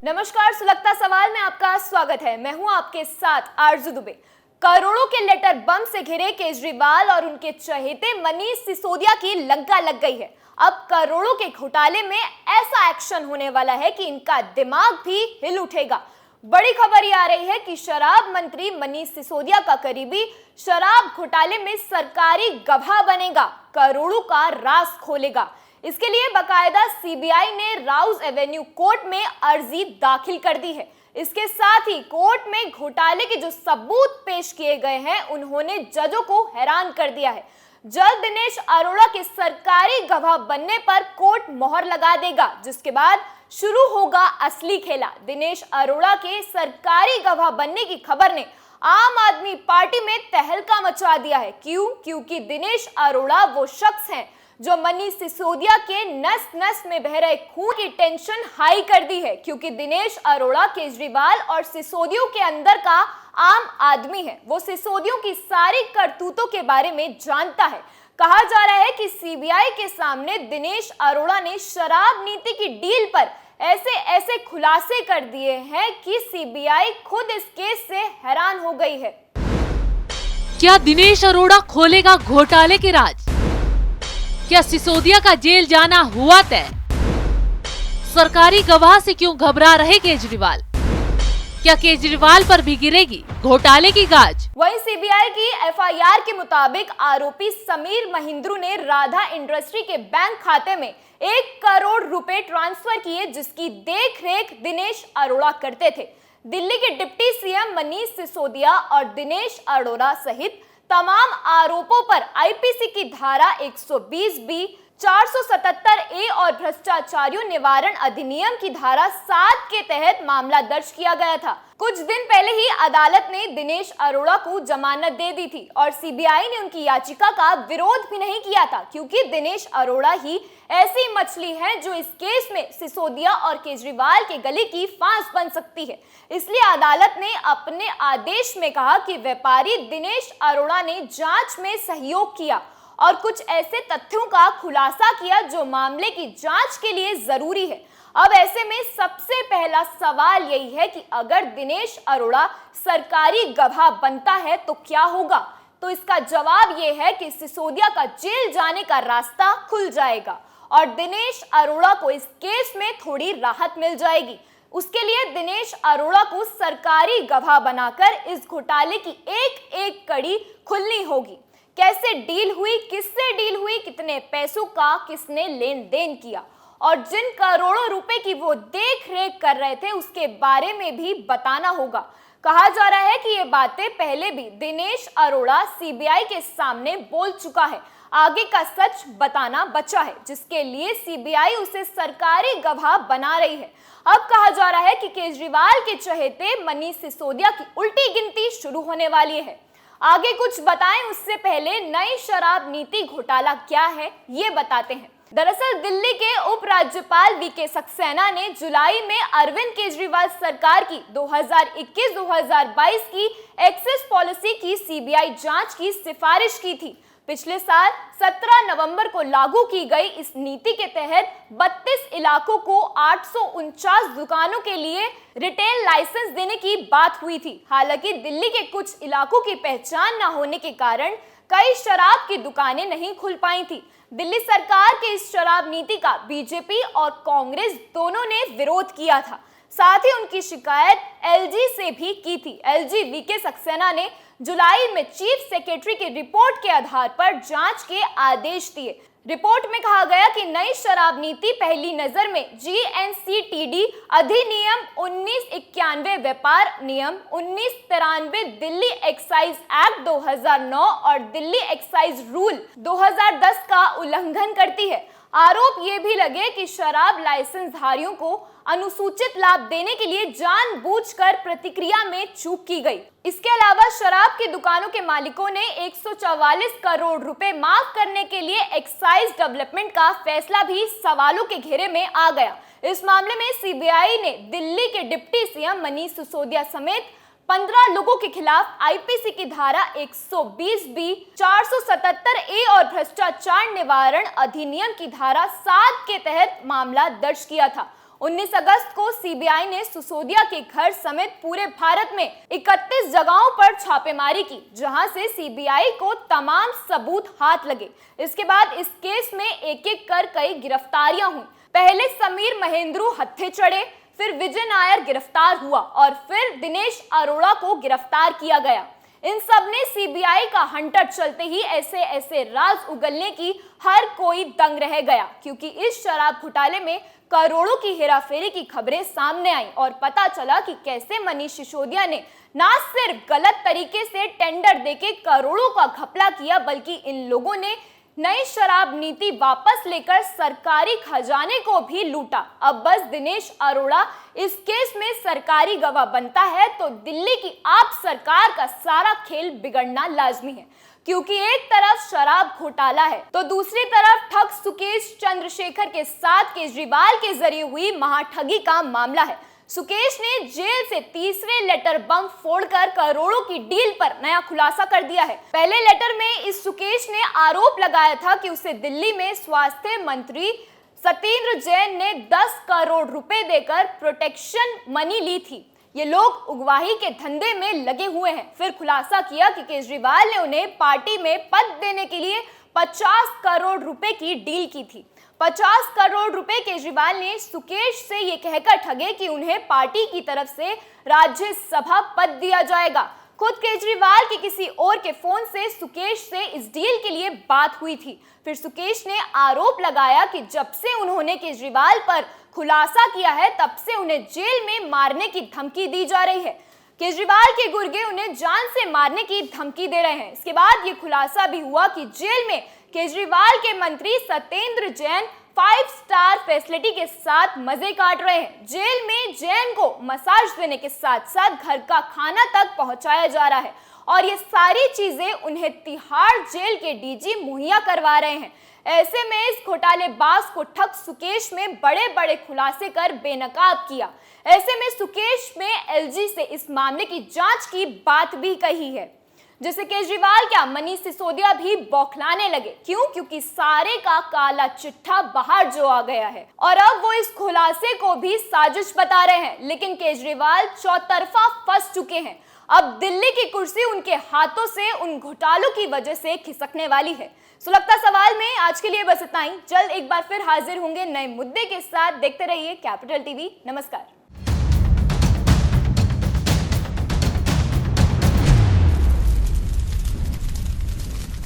नमस्कार, सुलगता सवाल में आपका स्वागत है। मैं हूं आपके साथ आरजू दुबे। करोड़ों के लेटर बम से घिरे केजरीवाल और उनके चहेते मनीष सिसोदिया की लंका लग गई है। अब करोड़ों के घोटाले में ऐसा एक्शन होने वाला है कि इनका दिमाग भी हिल उठेगा। बड़ी खबर ये आ रही है कि शराब मंत्री मनीष सिसोदिया का करीबी शराब घोटाले में सरकारी गवाह बनेगा, करोड़ों का राज खोलेगा। इसके लिए बकायदा सीबीआई ने राउज एवेन्यू कोर्ट में अर्जी दाखिल कर दी है। इसके साथ ही कोर्ट में घोटाले के जो सबूत पेश किए गए हैं, उन्होंने जजों को हैरान कर दिया है। जल्द दिनेश अरोड़ा के सरकारी गवाह बनने पर कोर्ट मोहर लगा देगा, जिसके बाद शुरू होगा असली खेला। दिनेश अरोड़ा के सरकारी गवाह बनने की खबर ने आम आदमी पार्टी में तहलका मचा दिया है। क्योंकि दिनेश अरोड़ा वो शख्स हैं जो मनीष सिसोदिया के नस नस में बह रहे खून की टेंशन हाई कर दी है। क्योंकि दिनेश अरोड़ा केजरीवाल और सिसोदियों के अंदर का आम आदमी है, वो सिसोदियों की सारी करतूतों के बारे में जानता है। कहा जा रहा है कि सीबीआई के सामने दिनेश अरोड़ा ने शराब नीति की डील पर ऐसे खुलासे कर दिए हैं कि सीबीआई खुद इस केस से हैरान हो गई है। क्या दिनेश अरोड़ा खोलेगा घोटाले के राज? क्या सिसोदिया का जेल जाना हुआ तय? सरकारी गवाह से क्यों घबरा रहे केजरीवाल? क्या केजरीवाल पर भी गिरेगी घोटाले की गाज? वहीं सीबीआई की एफआईआर के मुताबिक आरोपी समीर महिंद्रू ने राधा इंडस्ट्री के बैंक खाते में 1 करोड़ रुपए ट्रांसफर किए, जिसकी देखरेख दिनेश अरोड़ा करते थे। दिल्ली के डिप्टी सीएम मनीष सिसोदिया और दिनेश अरोड़ा सहित तमाम आरोपों पर आईपीसी की धारा 120B, 477A और भ्रष्टाचारियों निवारण अधिनियम की धारा 7 के तहत मामला दर्ज किया गया था। कुछ दिन पहले ही अदालत ने दिनेश अरोड़ा को जमानत दे दी थी और सीबीआई ने उनकी याचिका का विरोध भी नहीं किया था, क्योंकि दिनेश अरोड़ा ही ऐसी मछली है जो इस केस में सिसोदिया और केजरीवाल के गले की फांस बन सकती है। इसलिए अदालत ने अपने आदेश में कहा कि व्यापारी दिनेश अरोड़ा ने जांच में सहयोग किया और कुछ ऐसे तथ्यों का खुलासा किया जो मामले की जांच के लिए जरूरी है। अब ऐसे में सबसे पहला सवाल यही है कि अगर दिनेश अरोड़ा सरकारी गवाह बनता है तो क्या होगा? तो इसका जवाब ये है कि सिसोदिया का जेल जाने का रास्ता खुल जाएगा और दिनेश अरोड़ा को इस केस में थोड़ी राहत मिल जाएगी। उसके लिए दिनेश अरोड़ा को सरकारी गवाह बनाकर इस घोटाले की एक एक कड़ी खुलनी होगी। कैसे डील हुई, किससे डील हुई, कितने पैसों का किसने लेन देन किया और जिन करोड़ों रुपए की वो देख रेख कर रहे थे उसके बारे में भी बताना होगा। कहा जा रहा है कि ये बातें पहले भी दिनेश अरोड़ा सीबीआई के सामने बोल चुका है। आगे का सच बताना बचा है, जिसके लिए सीबीआई उसे सरकारी गवाह बना रही है। अब कहा जा रहा है कि केजरीवाल के चहेते मनीष सिसोदिया की उल्टी गिनती शुरू होने वाली है। आगे कुछ बताएं उससे पहले नई शराब नीति घोटाला क्या है ये बताते हैं। दरअसल दिल्ली के उपराज्यपाल वीके सक्सेना ने जुलाई में अरविंद केजरीवाल सरकार की 2021-2022 की एक्सेस पॉलिसी की सीबीआई जांच की सिफारिश की थी। पिछले साल 17 नवंबर को लागू की गई इस नीति के तहत 32 इलाकों को 849 दुकानों के लिए रिटेल लाइसेंस देने की बात हुई थी। हालांकि दिल्ली के कुछ इलाकों की पहचान न होने के कारण कई शराब की दुकानें नहीं खुल पाई थी। दिल्ली सरकार के इस शराब नीति का बीजेपी और कांग्रेस दोनों ने विरोध किया था। साथ ही उनकी शिकायत एलजी से भी की थी। एलजी वीके सक्सेना ने जुलाई में चीफ सेक्रेटरी की रिपोर्ट के आधार पर जांच के आदेश दिए। रिपोर्ट में कहा गया कि नई शराब नीति पहली नजर में जीएनसीटीडी अधिनियम 1991, व्यापार नियम 1993, दिल्ली एक्साइज एक्ट 2009 और दिल्ली एक्साइज रूल 2010 का उल्लंघन करती है। आरोप ये भी लगे कि शराब लाइसेंस धारियों को अनुसूचित लाभ देने के लिए जानबूझकर प्रतिक्रिया में चूक की गई। इसके अलावा शराब की दुकानों के मालिकों ने 144 करोड़ रुपए माफ करने के लिए एक्साइज डेवलपमेंट का फैसला भी सवालों के घेरे में आ गया। इस मामले में सीबीआई ने दिल्ली के डिप्टी सीएम मनीष सिसोदिया समेत 15 लोगों के खिलाफ आईपीसी की धारा 120B, 477A और भ्रष्टाचार निवारण अधिनियम की धारा 7 के तहत मामला दर्ज किया था। 19 अगस्त को सीबीआई ने सिसोदिया के घर समेत पूरे भारत में 31 जगहों पर छापेमारी की, जहां से सीबीआई को तमाम सबूत हाथ लगे। इसके बाद इस केस में एक एक कर कई गिरफ्तारियां हुई। पहले समीर महेंद्रू हत्थे चढ़े, फिर विजय नायर गिरफ्तार हुआ और फिर दिनेश अरोड़ा को गिरफ्तार किया गया। इन सब ने सीबीआई का हंटर चलते ही ऐसे ऐसे राज उगलने की हर कोई दंग रह गया, क्योंकि इस शराब घोटाले में करोड़ों की हेराफेरी की खबरें सामने आई और पता चला कि कैसे मनीष सिसोदिया ने ना सिर्फ गलत तरीके से टेंडर देके करोड़ों का घपला किया, बल्कि इन लोगों ने नई शराब नीति वापस लेकर सरकारी खजाने को भी लूटा। अब बस दिनेश अरोड़ा इस केस में सरकारी गवाह बनता है तो दिल्ली की आप सरकार का सारा खेल बिगड़ना लाजमी है, क्योंकि एक तरफ शराब घोटाला है तो दूसरी तरफ ठग सुकेश चंद्रशेखर के साथ केजरीवाल के जरिए हुई महाठगी का मामला है। सुकेश ने जेल से तीसरे लेटर बम फोड़कर करोड़ों की डील पर नया खुलासा कर दिया है। पहले लेटर में इस सुकेश ने आरोप लगाया था कि उसे दिल्ली में स्वास्थ्य मंत्री सत्येंद्र जैन ने 10 करोड़ रुपए देकर प्रोटेक्शन मनी ली थी। ये लोग उगवाही के धंधे में लगे हुए हैं। फिर खुलासा किया कि केजरीवाल ने उन्हें पार्टी में पद देने के लिए 50 करोड़ रुपए की डील की थी। 50 करोड़ रुपए केजरीवाल ने सुकेश से ये कहकर ठगे कि उन्हें पार्टी की तरफ से राज्यसभा पद दिया जाएगा। खुद केजरीवाल के किसी और के फोन से सुकेश से इस डील के लिए बात हुई थी। फिर सुकेश ने आरोप लगाया कि जब से उन्होंने केजरीवाल पर खुलासा किया है तब से उन्हें जेल में मारने की धमकी दी जा रही है। केजरीवाल के गुर्गे उन्हें जान से मारने की धमकी दे रहे हैं। इसके बाद ये खुलासा भी हुआ कि जेल में केजरीवाल के मंत्री सत्येंद्र जैन 5 स्टार फैसिलिटी के साथ मजे काट रहे हैं। जेल में जैन को मसाज देने के साथ साथ घर का खाना तक पहुंचाया जा रहा है और ये सारी चीजें उन्हें तिहाड़ जेल के डीजी मुहैया करवा रहे हैं। ऐसे में इस घोटालेबाज को ठग सुकेश में बड़े बड़े खुलासे कर बेनकाब किया। ऐसे में सुकेश में एलजी से इस मामले की जांच की बात भी कही है, जिसे केजरीवाल क्या मनीष सिसोदिया भी बौखलाने लगे। क्यों? क्योंकि सारे का काला चिट्ठा बाहर जो आ गया है और अब वो इस खुलासे को भी साजिश बता रहे हैं। लेकिन केजरीवाल चौतरफा फंस चुके हैं। अब दिल्ली की कुर्सी उनके हाथों से उन घोटालों की वजह से खिसकने वाली है। सुलगता सवाल में आज के लिए बस इतना ही। जल्द एक बार फिर हाजिर होंगे नए मुद्दे के साथ। देखते रहिए कैपिटल टीवी। नमस्कार।